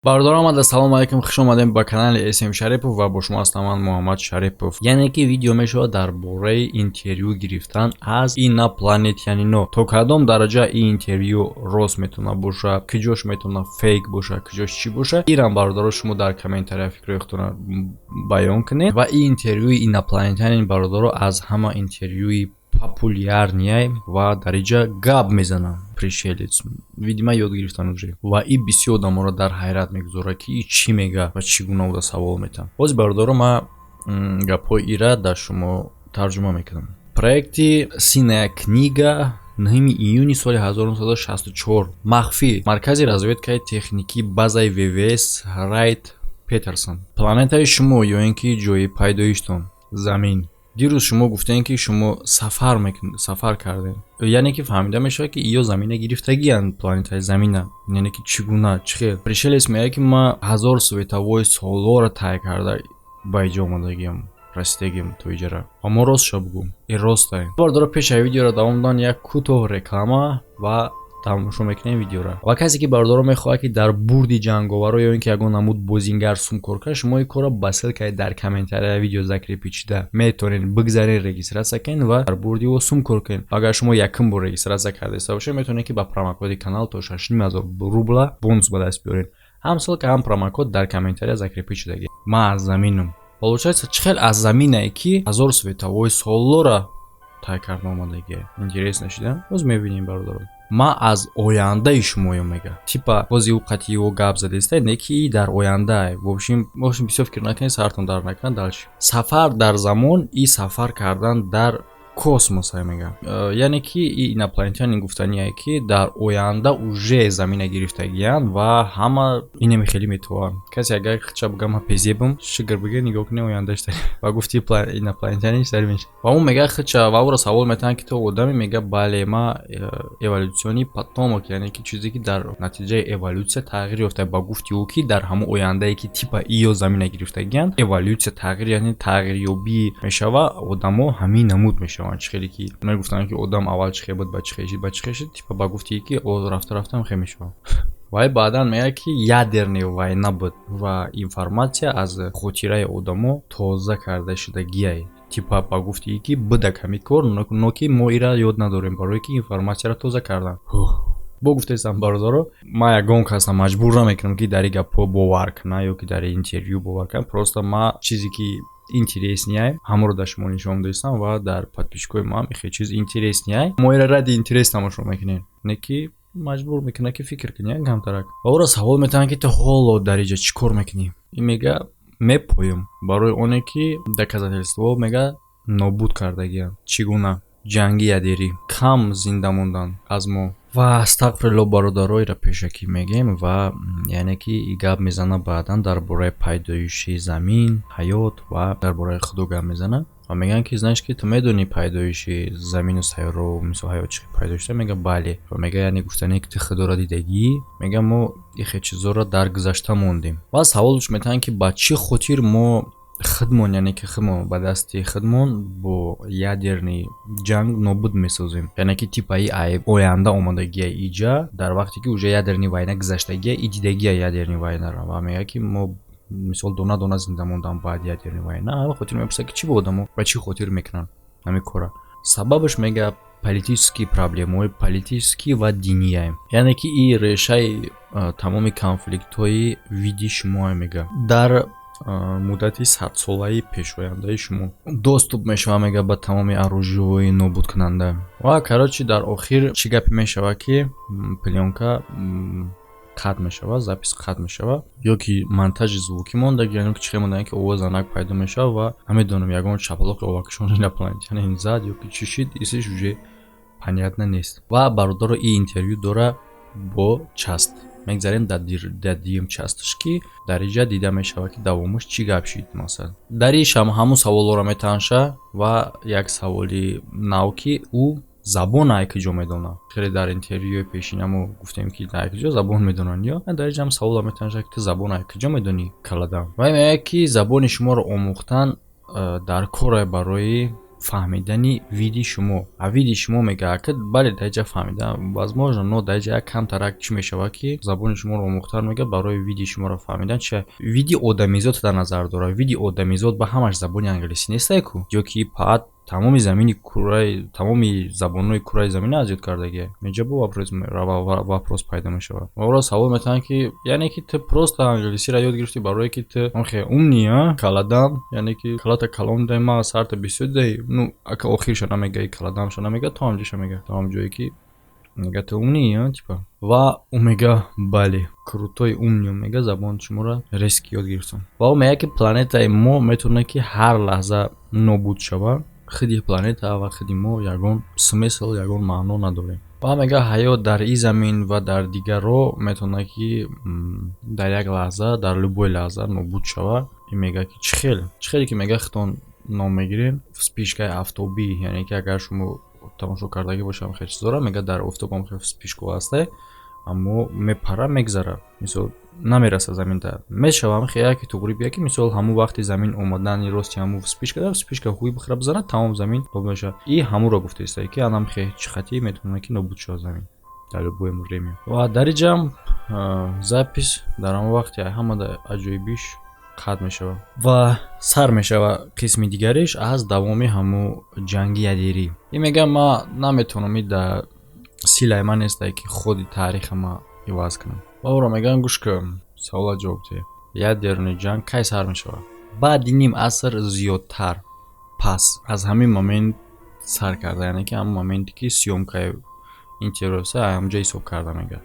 Бардор омада, салом алайкум, хуш омадем ба канали SM Шарипов ва бо шумо ҳастам ман Муҳаммад Шарипов. Яъне ки видео мешавад дар бораи интервью гирифтан аз инопланетянино. То кадом дараҷа ин интервью рост метавона боша, куҷош метавона фейк боша, куҷош чӣ боша. Ирам бародаро шумо дар комментария фикрҳои худтона баён кунед. Ва ин интервюи инопланетянин бародаро аз ҳама интервюи популярнияй ва дар инҷа гап мезанам. Пришелец. Видимо, ёд гирифтан уже. Ва и бисёр одаморо дар ҳайрат мегузорад ки и чӣ мега ва чӣ гуна буда савол метам. Боз бародаро ма гапҳои ира дар шумо тарҷума мекунам. Проекти Синая книга 9 июни соли 1964. Махфӣ. Маркази разведкаи техникии базаи ВВС Райт Петерсон. Планетаи шумо ё ин ки ҷои пайдоиштон Замин. дирӯз шумо гуфтаен ки шумо сафар кардем. Яъне ки фаҳмида мешавад ки ё замина гирифтагиянд планетаи замина. Яъне ки чӣ гуна чӣ хел. Пришелец мегӯяд ки ма 1000 световой солҳоро тай карда ба иҷо омадагиам, расидагиам то иҷара. Аммо ростша бугӯ. Ростай. Бардора пешаи видеоро давом дан як кӯтоҳ реклама ва тамошо мекунем видеоро. Ва касе ки бардоро мехоҳад ки дар бурди ҷанговаро ё ин ки ягон намуд бозингар сумкорка, шумо ин корро ба ссилкаи дар комментария видео закри пичида метавонед бигзаред, регистратсия кунед ва дар бурди ва сумкор кунед. Агар шумо якум бор регистратсия кардаиста бошед, метавонед ки ба промокоди канал то 6500 рубла бонус ба даст биёред. ҳам ссилка, ҳам промокод дар комментария закри пичидаги. Ма аз заминам. Получается, чӣ хел аз заминае ки 1000 световой соллора тай карда омадагие. Интересно шуда? Боз мебинем бародаро. ма аз ояндаи шумоё мега. Типа бози уқати ё гап задеста, не ки дар оянда. В общем бисёр фикр накунед, сартон дар накунад дальше. Сафар дар замон и сафар кардан дар космос мега. Яъне ки инопланетяни гуфтанияе ки дар оянда уже замина гирифтагиянд ва ҳама инами хеле метавонанд. Касе агар хича бигам пезебам, шигр биге нигоҳ кунед ояндашта. Ва гуфти инопланетяни сар меш. Ва он мега хича ва уро савол метан ки то одами, мега бале ма эволюциони потомок, яъне ки чизе ки дар натиҷаи эволюция тағйир ёфта. Ба гуфти ӯ ки дар ҳамон ояндае ки типа иё замина гирифтагиянд, эволюция тағйир, яъне тағйирёбӣ мешава, одамо ҳамин намуд мешаванд. Чӣ хеле ки мегуфтанд ки одам аввал чӣ хел буд, ба чӣ хел, типа ба гуфти ки рафта хел мешавад. Вай баъдан мегӯяд ки ядерная вайна буд ва информация аз хотираи одамо тоза карда шудагияй. Типа ба гуфти ки буда ками кор, но ки мо ира ёд надорем, барои ки информацияро тоза кардан. Бо гуфтаистам бародаро, ма ягон каса маҷбур намекунам ки дар ин гапҳо бовар кунам ё ки дар интервью бовар кунам. Просто ма чизе ки интереснияй ҳамро дар шумо нишон доистам ва дар подписчикои ма хеле чиз интереснияй. Мо ира ради интерес тамошо мекунем, не ки маҷбур мекунад ки фикр кунӣ камтарак. Ва уро савол метавонад ки ту ҳоло дар инҷа чӣ кор мекунӣ? Ин мега мепоям барои оне ки доказательство мега нобуд кардагиянд. Чӣ гуна ҷанги ядерӣ кам зинда мондан аз мо. Ва астағфирулло бародаро, ира пешакӣ мегем ва яъне ки и гап мезана баъдан дар бораи пайдоиши замин, ҳаёт ва дар бораи худо гап мезана. ва мегӯянд ки знаеш ки ту медонӣ пайдоиши замину сайёраҳо мисол ҳаёт чӣ пайдоишта? Мега бале. Ва мега яъне гуфтане ки ту худоро дидагӣ? Мега мо ин хел чизоро дар гузашта мондем. ва саволш метавонанд ки ба чӣ хотир мо худмон, яъне ки худмон ба дасти худмон бо ядерный ҷанг нобуд месозем. Яъне ки типаи оянда омадагия иҷа дар вақте ки уже ядерный вайна гузаштагия и дидагия ядерный вайнара. Ва мега ки мо мисол дона зинда мондан баъд ядерный вайна. Ҳама хотир мепурсад ки чӣ бо одамо ба чӣ хотир мекунанд ҳамин кора. Сабабаш мега политические проблемаҳои политический ва динияй. Яъне ки ин решаи тамоми конфликтҳои види шумо мега. Дар муддати 100-солаи пешояндаи шумо доступ мешава мега ба тамоми оружиёҳои нобудкунанда. Ва короче дар охир чӣ гапе мешава ки пленка қатъ мешава, запис қатъ мешава, ё ки монтажи звукӣ мондаги, яъне ки чӣ хел мондаги ки овоз анак пайдо мешава ва намедонам ягон чапалоқи овакшон инопланетянин зад ё ки чӣ шид, исиш уже понятно нест. Ва бародаро ин интервью дора бо част. Мегзарем дар дигим часташ ки дар инҷа дида мешава ки давомаш чӣ гап шид. Масалан дар ин шам ҳамун саволҳоро метанша ва як саволи нав ки ӯ забон айкиҷо медонад. Хеле дар интервюи пешинамо гуфтем ки айкиҷо забон медонанд ё? Дар инҷа ҳам саволро метанша ки ту забон айкиҷо медонӣ? Каладам. Ва мегӯяд ки забони шуморо омӯхтан дар коре барои фаҳмидани види шумо. Види шумо мега ки бале даҷа фаҳмидам возможно, но даҷа як камтарак чӣ мешавад ки забони шуморо омӯхтар мега барои види шуморо фаҳмидан чӣ види одамизод дар назар дора. Види одамизод ба ҳамаш забони англисӣ нестай ку ё ки фақат тамоми замини кураи тамоми забонҳои кураи замина азёд кардагия. Меҷабу вопрос пайдо мешавад. Ора савол метавонад ки яъне ки ту просто англисиро ёд гирифтӣ барое ки ту охе умни каладам, яъне ки калата калом дай ма сарта бисёд дай, ну ака охирша намегаи каладамша намега то ҳамҷоша мега. То ҳам ҷое ки мега ту умни типа. Ва ӯ мега бале крутои умни мега забони шуморо резки ёд гирифтам. Ва ӯ мега ки планетаи мо метавонад ки ҳар лаҳза нобуд шавад. Худи планета ва худи мо ягон смисл, ягон маъно надорем. Ва мега ҳаёт дар ин замин ва дар дигарро метавонад ки дар як лаҳза, дар любой лаҳза нобуд шавад. Ин мега ки чӣ хеле ки мега хитон ном мегирем вспишкаи афтобӣ, яъне ки агар шумо тамошо кардагӣ бошам хеле чизора мега дар офтоб ҳам хеле вспишко ҳасте, аммо мепара мегзара, мисол намераса заминда мешавам хея ки туғри бия ки мисол ҳамун вақти замин омадани рости ҳамун вспишка хуи бихира бизана тамом замин нобуд меша. И ҳамуро гуфтаистай ки анам хе чӣ хати метавонад ки нобуд шавад замин дар любое время. Ва дар ин ҷамъ запис дар ҳамон вақти ҳама аҷоибиш қатъ мешавад ва сар мешавад қисми дигариш аз давоми ҳамун ҷанги ядерӣ. Ин мегам ма наметавонам дар силаи ман нестай ки худи таъриха ма иваз кунам. Ва ӯро меган гӯш кун савола ҷавоб диҳ. Ядерный ҷанг кай сар мешавад? Баъди ним аср зиёдтар пас аз ҳамин момент сар карда, яъне ки ҳамун моменте ки сёмкаи интервюса ҳамҷа ҳисоб карда мега.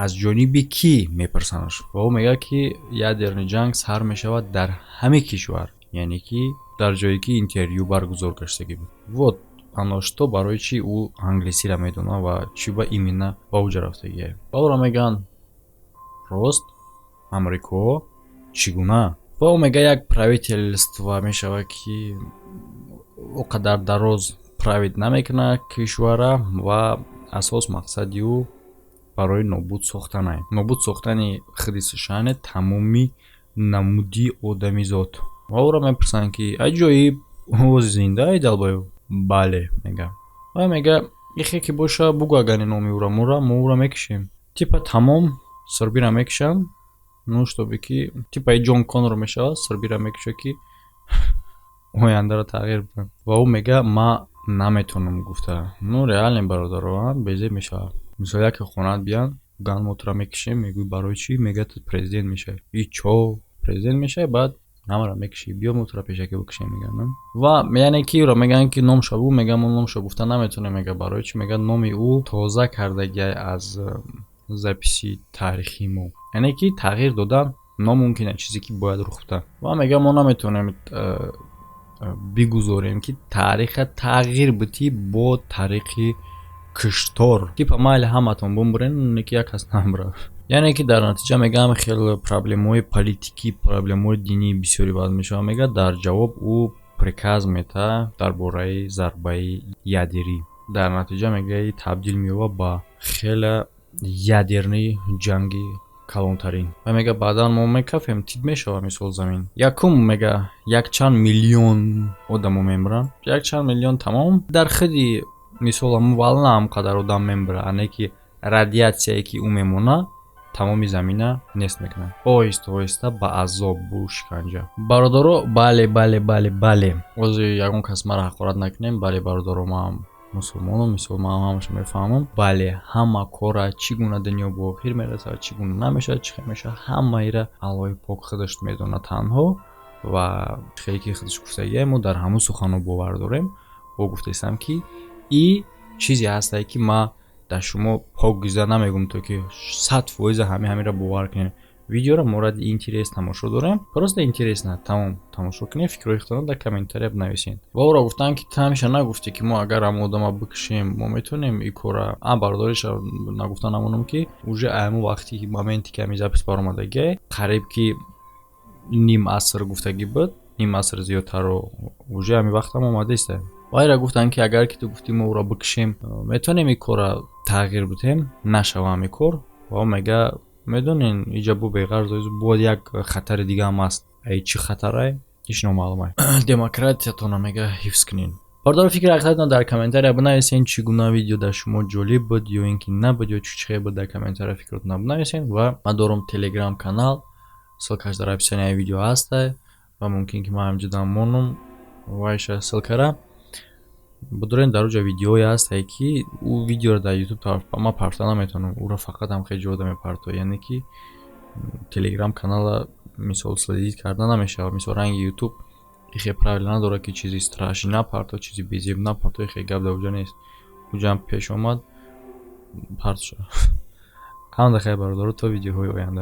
Аз ҷониби кӣ мепурсанаш? Ва ӯ мега ки ядерный ҷанг сар мешавад дар ҳама кишвар, яъне ки дар ҷое ки интервю баргузор гаштагӣ буд. Вот ано што барои чӣ ӯ англисиро медона ва чӣ ба имина ба уҷа рафтагия. Ва ӯро меган рост амрико чӣ гуна? Ва ӯ мега як правительство мешавад ки о қадар дароз правит намекунад кишвара ва асос мақсади ӯ барои нобуд сохтане. Нобуд сохтани худи сушане тамоми намуди одамизод. Ва ӯро мепурсанд ки аҷоиб ӯ зиндаи далбоё? Бале мега. Ва мега ихе ки боша бугу агани номи ӯро мо ӯро мекишем. Типа тамом сурбира мекишам. Ну чтобы ки типа Ҷон Коннор мешавад сурбира мекиша ки ояндаро тағйир бидам. Ва ӯ мега ма наметавонам гуфта. Ну реален бародаро безеб мешавад. Мисол яке хонат биан ган мотора мекишем мегӯй барои чӣ? Мега ту президент мешавӣ. И чо президент мешавӣ баъд намара мекишӣ биё мотора пешаки бикишем меган. Ва яъне ки ӯро меган ки ном шаву мега мо номшо гуфта наметавонем мега барои чӣ? Мега номи ӯ тоза кардагия аз записи таърихи мо. Яъне ки тағйир додан номумкина чизе ки бояд рух буда. Ва мега мо наметавонем бигузорем ки таъриха тағйир битӣ бо тариқи киштор. Типа майли ҳаматон бумбурен неки як кас намбра. Яъне ки дар натиҷа мегам хеле проблемаҳои политикӣ, проблемаҳои динӣ бисёри вард мешавад. Мега дар ҷавоб ӯ приказ метаҳад дар бораи зарбаи ядерӣ. Дар натиҷа мега табдил меёбад ба хеле ядерни ҷанги калонтарин. Ва мега баъдан мо мекафем тид мешавад мисол замин. Якум мега якчанд миллион одамо мемиранд. Якчанд миллион тамом. Дар худи мисол волна ҳам қадар одам мемира, ане ки радиатсияе ки ӯ мемона тамоми замина нест мекунад. Оҳиста оҳиста ба азоб бу шиканҷа. Бародаро бале. Ози ягон кас мара ҳақорат накунем. Бале бародаро ма мусулмонам, мисол ман ҳамаша мефаҳмам. Бале ҳама кора чӣ гуна дунё бо охир мерасад, чӣ гуна намешавад, чӣ хел мешавад, ҳамаира Аллоҳи пок худаш медона танҳо ва хеле ки худаш гуфтагия мо дар ҳамун суханҳо бовар дорем. Бо гуфтаистам ки и чизе ҳастае ки ма дар шумо покгуза намегум то ки 100% ҳамеира бовар кунем. Видеоро моради интерес тамошо дорем. Просто интересно тамом тамошо кунем. Фикрҳоятонро дар комментария бинависед. Ва ӯро гуфтам ки ту ҳамеша нагуфтӣ ки мо агар ҳам одама бикишем мо метавонем ин кора бардориша нагуфта намонам ки уже айму вақти моменти ки ҳамин запис баромадагия қариб ки ним аср гуфтагӣ буд. Ним аср зиёдтарро уже ҳамин вақтам омадааст. Вайра гуфтан ки агар ки ту гуфтӣ мо ӯро бикишем метавонем ин кора тағйир бидем нашава ҳамин кор. Ва мега медонен иҷа бу беғарз бо як хатари дига ҳам аст. Ай чӣ хатарай? Ҳеҷ номаълум. Демократиятона мега ҳифз кунин. бардор фикри рахтатон дар комментария бинависен чӣ гуна видео дар шумо ҷолиб буд ё ин ки набуд ё чӣ буд дар комментария фикротона бинависен ва ман дорам телеграм канал ссылкаш дар описанияи видео ҳаста ва мумкин ки ман ҳамҷудам монум вайша ссылкара будорен дар уҷа видеое ҳастае ки ӯ видеоро дар ютуб ман партоа наметавонам ӯро фақат ҳамқи ҷода мепартоя яъне ки телеграм канала мисол следит карда намешавад мисол ранги ютуб ихе правила надорад ки чизи страши напарто чизи безеб напарто ихе гап дар уҷа нест уҷаам пеш омад парт шуд ҳамда хайр бародаро то видеоҳои оянда.